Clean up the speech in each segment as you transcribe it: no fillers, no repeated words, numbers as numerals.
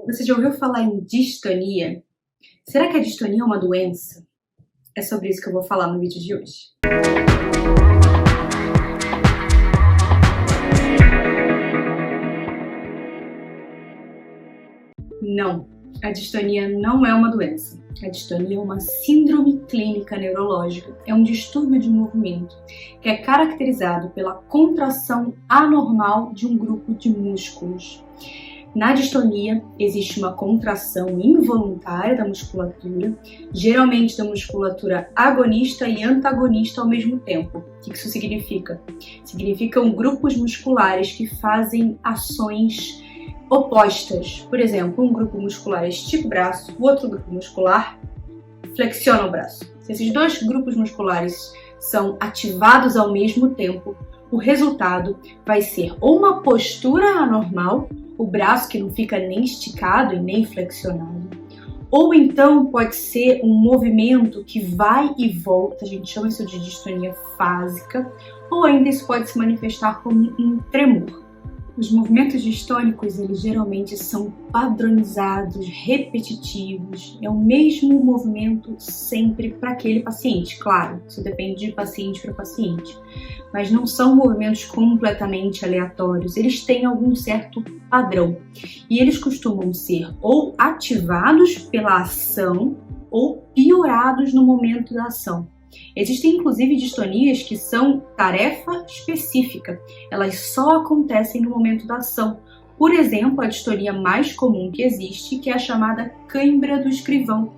Você já ouviu falar em distonia? Será que a distonia é uma doença? É sobre isso que eu vou falar no vídeo de hoje. Não, a distonia não é uma doença. A distonia é uma síndrome clínica neurológica. É um distúrbio de movimento que é caracterizado pela contração anormal de um grupo de músculos. Na distonia, existe uma contração involuntária da musculatura, geralmente da musculatura agonista e antagonista ao mesmo tempo. O que isso significa? Significam grupos musculares que fazem ações opostas. Por exemplo, um grupo muscular estica o braço, o outro grupo muscular flexiona o braço. Se esses dois grupos musculares são ativados ao mesmo tempo, o resultado vai ser ou uma postura anormal, o braço que não fica nem esticado e nem flexionado, ou então pode ser um movimento que vai e volta, a gente chama isso de distonia fásica, ou ainda isso pode se manifestar como um tremor. Os movimentos distônicos, eles geralmente são padronizados, repetitivos, é o mesmo movimento sempre para aquele paciente, claro, isso depende de paciente para paciente, mas não são movimentos completamente aleatórios, eles têm algum certo padrão e eles costumam ser ou ativados pela ação ou piorados no momento da ação. Existem inclusive distonias que são tarefa específica, elas só acontecem no momento da ação. Por exemplo, a distonia mais comum que existe, que é a chamada cãibra do escrivão,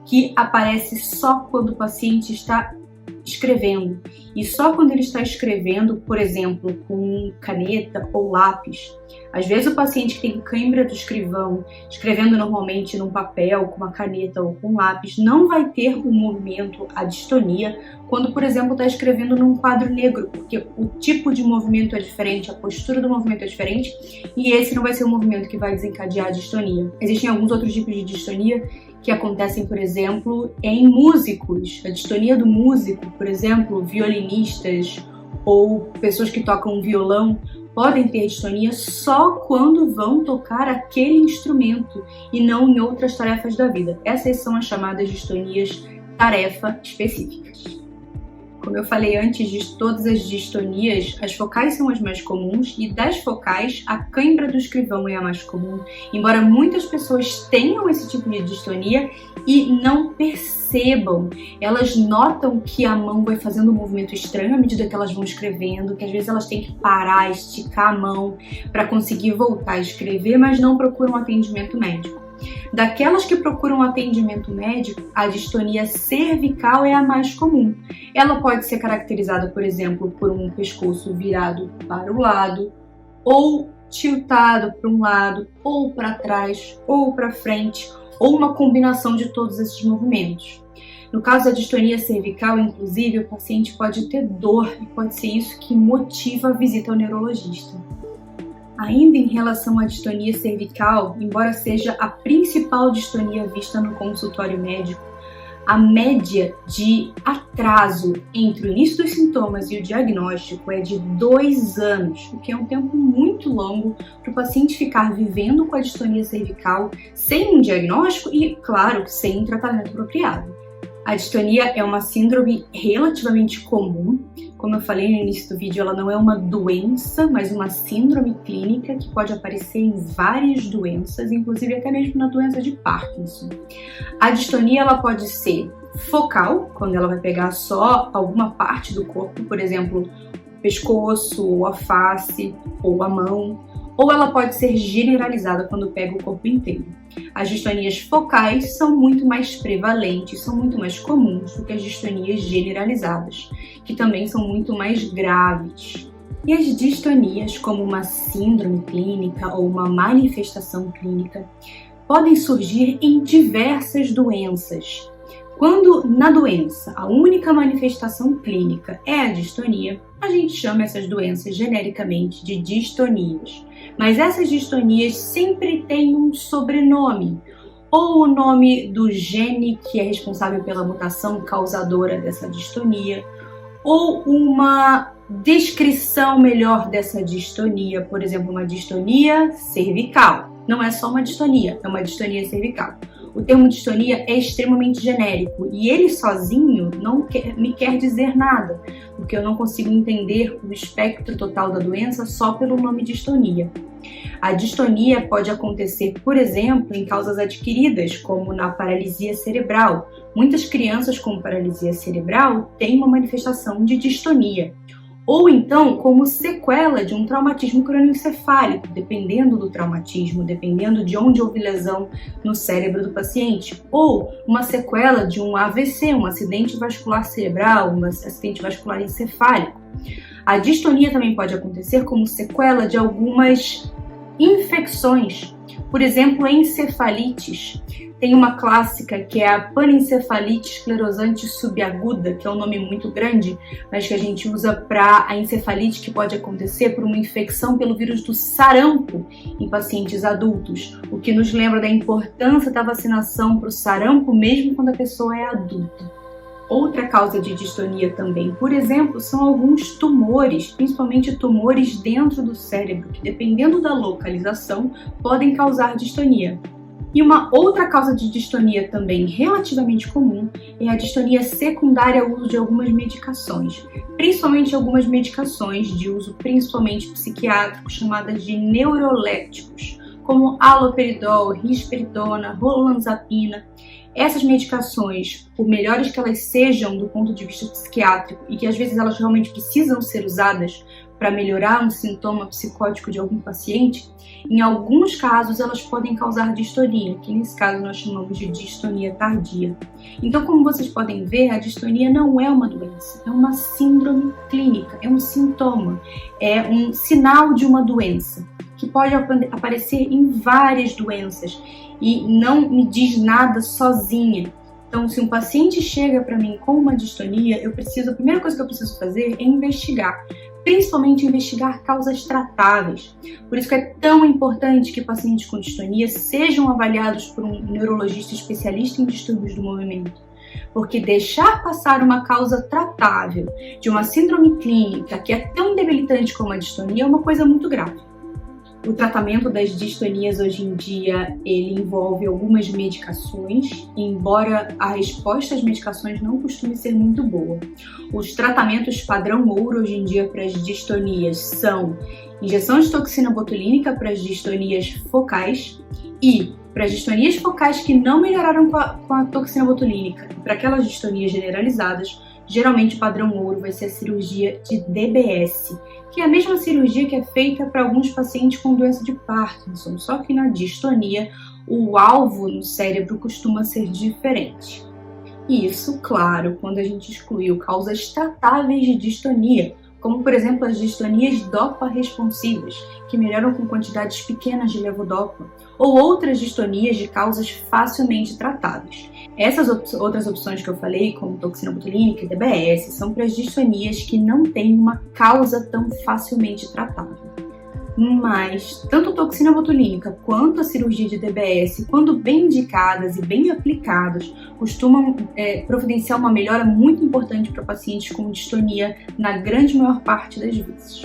que aparece só quando o paciente está escrevendo. E só quando ele está escrevendo, por exemplo, com caneta ou lápis. Às vezes o paciente que tem cãibra do escrivão, escrevendo normalmente num papel, com uma caneta ou com lápis, não vai ter o movimento, a distonia, quando, por exemplo, está escrevendo num quadro negro, porque o tipo de movimento é diferente, a postura do movimento é diferente, e esse não vai ser o movimento que vai desencadear a distonia. Existem alguns outros tipos de distonia que acontecem, por exemplo, em músicos. A distonia do músico, por exemplo, violinistas ou pessoas que tocam violão, podem ter distonia só quando vão tocar aquele instrumento e não em outras tarefas da vida. Essas são as chamadas distonias tarefa específicas. Como eu falei antes, de todas as distonias, as focais são as mais comuns e das focais, a cãibra do escrivão é a mais comum, embora muitas pessoas tenham esse tipo de distonia e não percebam. Elas notam que a mão vai fazendo um movimento estranho à medida que elas vão escrevendo, que às vezes elas têm que parar, esticar a mão para conseguir voltar a escrever, mas não procuram atendimento médico. Daquelas que procuram atendimento médico, a distonia cervical é a mais comum. Ela pode ser caracterizada, por exemplo, por um pescoço virado para o lado, ou tiltado para um lado, ou para trás, ou para frente, ou uma combinação de todos esses movimentos. No caso da distonia cervical, inclusive, o paciente pode ter dor e pode ser isso que motiva a visita ao neurologista. Ainda em relação à distonia cervical, embora seja a principal distonia vista no consultório médico, a média de atraso entre o início dos sintomas e o diagnóstico é de 2 anos, o que é um tempo muito longo para o paciente ficar vivendo com a distonia cervical sem um diagnóstico e, claro, sem um tratamento apropriado. A distonia é uma síndrome relativamente comum. Como eu falei no início do vídeo, ela não é uma doença, mas uma síndrome clínica que pode aparecer em várias doenças, inclusive até mesmo na doença de Parkinson. A distonia ela pode ser focal, quando ela vai pegar só alguma parte do corpo, por exemplo, o pescoço, ou a face, ou a mão, ou ela pode ser generalizada quando pega o corpo inteiro. As distonias focais são muito mais prevalentes, são muito mais comuns do que as distonias generalizadas, que também são muito mais graves. E as distonias, como uma síndrome clínica ou uma manifestação clínica, podem surgir em diversas doenças. Quando na doença a única manifestação clínica é a distonia, a gente chama essas doenças genericamente de distonias. Mas essas distonias sempre têm um sobrenome, ou o nome do gene que é responsável pela mutação causadora dessa distonia, ou uma descrição melhor dessa distonia, por exemplo, uma distonia cervical. não é só uma distonia, é uma distonia cervical. O termo distonia é extremamente genérico e ele sozinho não me quer dizer nada, porque eu não consigo entender o espectro total da doença só pelo nome distonia. A distonia pode acontecer, por exemplo, em causas adquiridas, como na paralisia cerebral. Muitas crianças com paralisia cerebral têm uma manifestação de distonia. Ou então como sequela de um traumatismo crânioencefálico, dependendo do traumatismo, dependendo de onde houve lesão no cérebro do paciente, ou uma sequela de um AVC, um acidente vascular cerebral, um acidente vascular encefálico. A distonia também pode acontecer como sequela de algumas infecções, por exemplo, encefalites. Tem uma clássica que é a panencefalite esclerosante subaguda, que é um nome muito grande, mas que a gente usa para a encefalite que pode acontecer por uma infecção pelo vírus do sarampo em pacientes adultos, o que nos lembra da importância da vacinação para o sarampo mesmo quando a pessoa é adulta. Outra causa de distonia também, por exemplo, são alguns tumores, principalmente tumores dentro do cérebro, que dependendo da localização podem causar distonia. E uma outra causa de distonia também relativamente comum é a distonia secundária ao uso de algumas medicações, principalmente algumas medicações de uso principalmente psiquiátrico chamadas de neurolépticos, como haloperidol, risperidona, olanzapina. Essas medicações, por melhores que elas sejam do ponto de vista psiquiátrico e que às vezes elas realmente precisam ser usadas para melhorar um sintoma psicótico de algum paciente, em alguns casos elas podem causar distonia, que nesse caso nós chamamos de distonia tardia. Então, como vocês podem ver, a distonia não é uma doença, é uma síndrome clínica, é um sintoma, é um sinal de uma doença, que pode aparecer em várias doenças e não me diz nada sozinha. Então, se um paciente chega para mim com uma distonia, a primeira coisa que eu preciso fazer é investigar, principalmente investigar causas tratáveis. Por isso que é tão importante que pacientes com distonia sejam avaliados por um neurologista especialista em distúrbios do movimento. Porque deixar passar uma causa tratável de uma síndrome clínica que é tão debilitante como a distonia é uma coisa muito grave. O tratamento das distonias hoje em dia, ele envolve algumas medicações, embora a resposta às medicações não costume ser muito boa. Os tratamentos padrão ouro hoje em dia para as distonias são injeção de toxina botulínica para as distonias focais e para as distonias focais que não melhoraram com a toxina botulínica, para aquelas distonias generalizadas, geralmente o padrão ouro vai ser a cirurgia de DBS, que é a mesma cirurgia que é feita para alguns pacientes com doença de Parkinson, só que na distonia o alvo no cérebro costuma ser diferente. E isso, claro, quando a gente excluiu causas tratáveis de distonia, como por exemplo as distonias dopa-responsivas, que melhoram com quantidades pequenas de levodopa, ou outras distonias de causas facilmente tratáveis. Essas outras opções que eu falei, como toxina botulínica e DBS, são para as distonias que não têm uma causa tão facilmente tratável. Mas tanto a toxina botulínica quanto a cirurgia de DBS, quando bem indicadas e bem aplicadas, costumam providenciar uma melhora muito importante para pacientes com distonia na grande maior parte das vezes.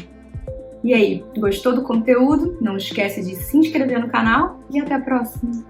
E aí, gostou do conteúdo? Não esquece de se inscrever no canal e até a próxima!